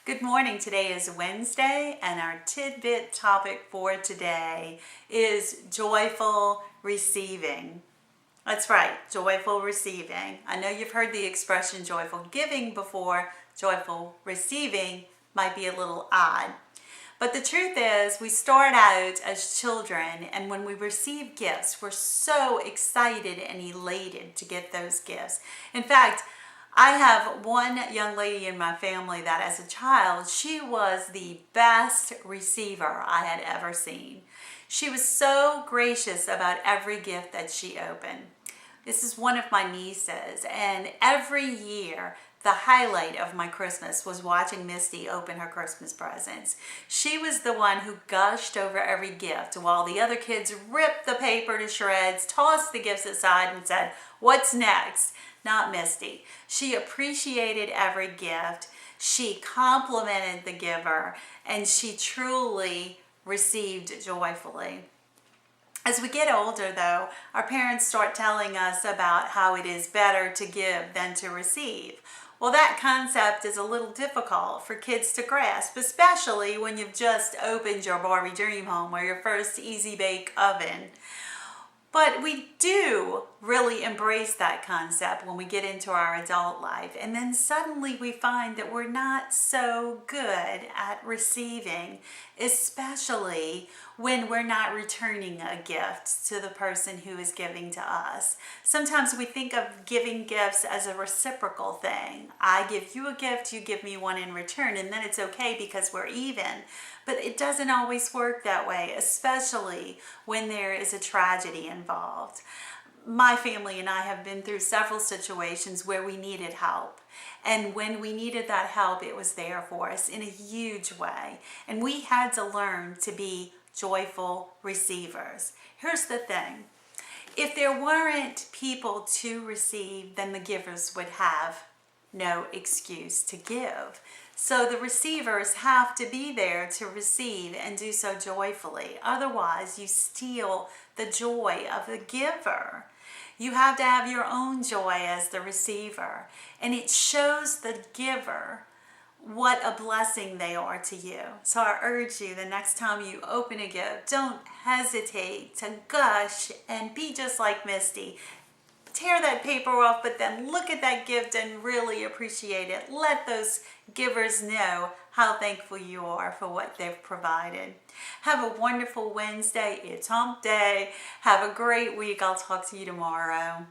Good morning. Today is Wednesday, and our tidbit topic for today is joyful receiving. That's right, joyful receiving. I know you've heard the expression joyful giving before. Joyful receiving might be a little odd. But the truth is, we start out as children, and when we receive gifts, we're so excited and elated to get those gifts. In fact, I have one young lady in my family that as a child, she was the best receiver I had ever seen. She was so gracious about every gift that she opened. This is one of my nieces, and every year, the highlight of my Christmas was watching Misty open her Christmas presents. She was the one who gushed over every gift while the other kids ripped the paper to shreds, tossed the gifts aside, and said, "What's next?" Not Misty. She appreciated every gift. She complimented the giver, and she truly received joyfully. As we get older, though, our parents start telling us about how it is better to give than to receive. Well, that concept is a little difficult for kids to grasp, especially when you've just opened your Barbie Dream Home or your first Easy Bake Oven. But we do really embrace that concept when we get into our adult life. And then suddenly we find that we're not so good at receiving, especially when we're not returning a gift to the person who is giving to us. Sometimes we think of giving gifts as a reciprocal thing. I give you a gift, you give me one in return, and then it's okay because we're even. But it doesn't always work that way, especially when there is a tragedy involved. My family and I have been through several situations where we needed help. And when we needed that help, it was there for us in a huge way. And we had to learn to be joyful receivers. Here's the thing. If there weren't people to receive, then the givers would have no excuse to give. So the receivers have to be there to receive and do so joyfully. Otherwise, you steal the joy of the giver. You have to have your own joy as the receiver. And it shows the giver what a blessing they are to you. So I urge you, the next time you open a gift, don't hesitate to gush and be just like Misty. Tear that paper off, but then look at that gift and really appreciate it. Let those givers know how thankful you are for what they've provided. Have a wonderful Wednesday. It's hump day. Have a great week. I'll talk to you tomorrow.